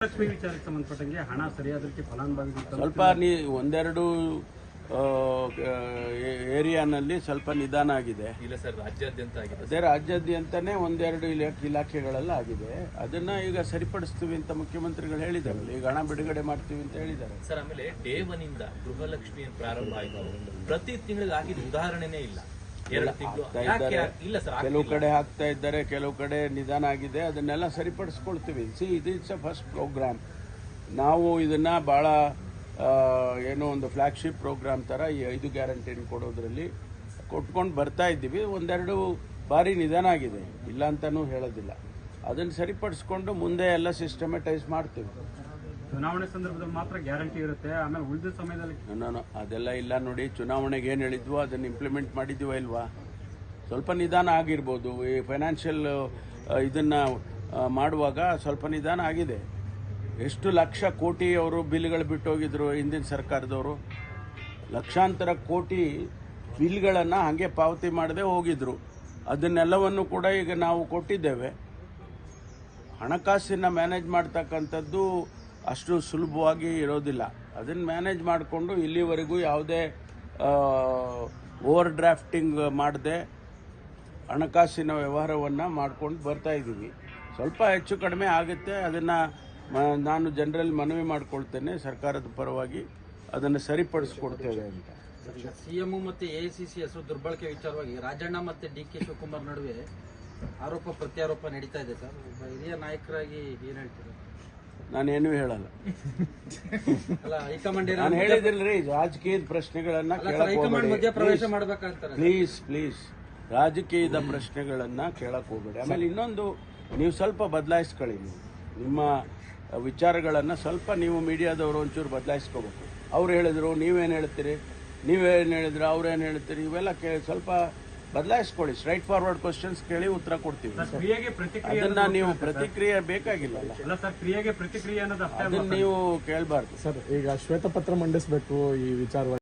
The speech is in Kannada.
ಲಕ್ಷ್ಮಿ ವಿಚಾರಕ್ಕೆ ಸಂಬಂಧಪಟ್ಟಂಗೆ ಹಣ ಸರಿಯಾದಕ್ಕೆ ಫಲಾನುಭವಿಗಳು ಸ್ವಲ್ಪ ಒಂದೆರಡು ಏರಿಯಾನಲ್ಲಿ ಸ್ವಲ್ಪ ನಿಧಾನ ಆಗಿದೆ. ಇಲ್ಲ ಸರ್, ರಾಜ್ಯಾದ್ಯಂತ ಆಗಿದೆ. ಅದೇ ರಾಜ್ಯಾದ್ಯಂತನೇ ಒಂದೆರಡು ಇಲಾಖೆಗಳೆಲ್ಲ ಆಗಿದೆ. ಅದನ್ನ ಈಗ ಸರಿಪಡಿಸ್ತೀವಿ ಅಂತ ಮುಖ್ಯಮಂತ್ರಿಗಳು ಹೇಳಿದ್ದಾರೆ. ಈಗ ಹಣ ಬಿಡುಗಡೆ ಮಾಡ್ತೀವಿ ಅಂತ ಹೇಳಿದ್ದಾರೆ ಸರ್. ಆಮೇಲೆ ಡೇ 1 ಇಂದ ಗೃಹಲಕ್ಷ್ಮಿ ಪ್ರಾರಂಭ ಆಯಿತು. ಪ್ರತಿ ತಿಂಗಳಿಗೆ ಆಗಿದ ಉದಾಹರಣೆನೇ ಇಲ್ಲ. 2 ತಿಂಗಳು ಇಲ್ಲ ಸರ್. ಕೆಲವು ಕಡೆ ಹಾಕ್ತಾ ಇದ್ದಾರೆ, ಕೆಲವು ಕಡೆ ನಿಧಾನ ಆಗಿದೆ. ಅದನ್ನೆಲ್ಲ ಸರಿಪಡಿಸ್ಕೊಳ್ತೀವಿ. It's a first program. ನಾವು ಇದನ್ನ ಬಹಳ ಏನೋ ಒಂದು ಫ್ಲಾಗ್ಶಿಪ್ ಪ್ರೋಗ್ರಾಮ್ ತರ ಈ 5 ಗ್ಯಾರಂಟಿ ಕೊಡೋದ್ರಲ್ಲಿ ಕೊಟ್ಕೊಂಡು ಬರ್ತಾ ಇದ್ದೀವಿ. ಒಂದೆರಡು ಬಾರಿ ನಿಧಾನ ಆಗಿದೆ, ಇಲ್ಲ ಅಂತಾನೂ ಹೇಳೋದಿಲ್ಲ. ಅದನ್ನು ಸರಿಪಡಿಸ್ಕೊಂಡು ಮುಂದೆ ಎಲ್ಲ ಸಿಸ್ಟಮೆಟೈಸ್ ಮಾಡ್ತೀವಿ. ಚುನಾವಣೆ ಸಂದರ್ಭದಲ್ಲಿ ಮಾತ್ರ ಗ್ಯಾರಂಟಿ ಇರುತ್ತೆ, ಆಮೇಲೆ ಉಳಿದ ಸಮಯದಲ್ಲಿ ನಾನು ಅದೆಲ್ಲ ಇಲ್ಲ. ನೋಡಿ, ಚುನಾವಣೆಗೆ ಏನು ಹೇಳಿದ್ವೋ ಅದನ್ನು ಇಂಪ್ಲಿಮೆಂಟ್ ಮಾಡಿದ್ದೀವ ಇಲ್ವಾ? ಸ್ವಲ್ಪ ನಿಧಾನ ಆಗಿರ್ಬೋದು. ಈ ಫೈನಾನ್ಷಿಯಲ್ ಇದನ್ನ ಮಾಡುವಾಗ ಸ್ವಲ್ಪ ನಿಧಾನ ಆಗಿದೆ. ಎಷ್ಟು ಲಕ್ಷ ಕೋಟಿ ಅವರು ಬಿಲ್ಗಳು ಬಿಟ್ಟು ಹೋಗಿದ್ರು ಹಿಂದಿನ ಸರ್ಕಾರದವರು. ಲಕ್ಷಾಂತರ ಕೋಟಿ ಬಿಲ್ಗಳನ್ನು ಹಾಗೆ ಪಾವತಿ ಮಾಡದೆ ಹೋಗಿದ್ರು. ಅದನ್ನೆಲ್ಲವನ್ನು ಕೂಡ ಈಗ ನಾವು ಕೊಟ್ಟಿದ್ದೇವೆ. ಹಣಕಾಸಿನ ಮ್ಯಾನೇಜ್ ಮಾಡ್ತಕ್ಕಂಥದ್ದು ಅಷ್ಟು ಸುಲಭವಾಗಿ ಇರೋದಿಲ್ಲ. ಅದನ್ನು ಮ್ಯಾನೇಜ್ ಮಾಡಿಕೊಂಡು ಇಲ್ಲಿವರೆಗೂ ಯಾವುದೇ ಓವರ್ ಡ್ರಾಫ್ಟಿಂಗ್ ಮಾಡದೆ ಹಣಕಾಸಿನ ವ್ಯವಹಾರವನ್ನು ಮಾಡ್ಕೊಂಡು ಬರ್ತಾ ಇದ್ದೀವಿ. ಸ್ವಲ್ಪ ಹೆಚ್ಚು ಕಡಿಮೆ ಆಗುತ್ತೆ. ಅದನ್ನು ನಾನು ಜನರಲ್ಲಿ ಮನವಿ ಮಾಡಿಕೊಳ್ತೇನೆ, ಸರ್ಕಾರದ ಪರವಾಗಿ ಅದನ್ನು ಸರಿಪಡಿಸ್ಕೊಡ್ತೇವೆ ಅಂತ. ಸಿಎಂ ಮತ್ತು ಎಐಸಿಸಿ ಹೆಸರು ದುರ್ಬಳಕೆ ವಿಚಾರವಾಗಿ ರಾಜಣ್ಣ ಮತ್ತು ಡಿ.ಕೆ. ಶಿವಕುಮಾರ್ ನಡುವೆ ಆರೋಪ ಪ್ರತ್ಯಾರೋಪ ನಡೀತಾ ಇದೆ ಸರ್. ಒಬ್ಬ ಹಿರಿಯ ನಾಯಕರಾಗಿ ಏನು ಹೇಳ್ತೀರಾ? ನಾನೇನು ಹೇಳಲ್ಲ. ಅಲ್ಲ, ಹೈಕಮಾಂಡ್ ನಾನು ಹೇಳಿದಿಲ್ರಿ, ರಾಜಕೀಯದ ಪ್ರಶ್ನೆಗಳನ್ನ ಪ್ಲೀಸ್ ರಾಜಕೀಯದ ಪ್ರಶ್ನೆಗಳನ್ನ ಕೇಳಕ್ ಹೋಗಬೇಡಿ. ಆಮೇಲೆ ಇನ್ನೊಂದು, ನೀವು ಸ್ವಲ್ಪ ಬದಲಾಯಿಸ್ಕೊಳ್ಳಿ. ನಿಮ್ಮ ವಿಚಾರಗಳನ್ನು ಸ್ವಲ್ಪ ನೀವು ಮೀಡಿಯಾದವರು ಒಂಚೂರು ಬದಲಾಯಿಸ್ಕೋಬೇಕು. ಅವ್ರು ಹೇಳಿದ್ರು ನೀವೇನು ಹೇಳ್ತೀರಿ, ನೀವೇನು ಹೇಳಿದ್ರು ಅವ್ರೇನು ಹೇಳ್ತೀರಿ, ಇವೆಲ್ಲ ಸ್ವಲ್ಪ ಬದಲಾಯಿಸ್ಕೊಳ್ಳಿ. ಸ್ಟ್ರೈಟ್ ಫಾರ್ವರ್ಡ್ ಕ್ವಶನ್ಸ್ ಕೇಳಿ ಉತ್ತರ ಕೊಡ್ತೀವಿ. ಅದನ್ನ ನೀವು ಪ್ರತಿಕ್ರಿಯೆ ಬೇಕಾಗಿಲ್ಲ. ಅದನ್ನ ನೀವು ಕೇಳಬಾರ್ದು ಸರ್. ಈಗ ಶ್ವೇತಪತ್ರ ಮಂಡಿಸಬೇಕು ಈ ವಿಚಾರವಾಗಿ.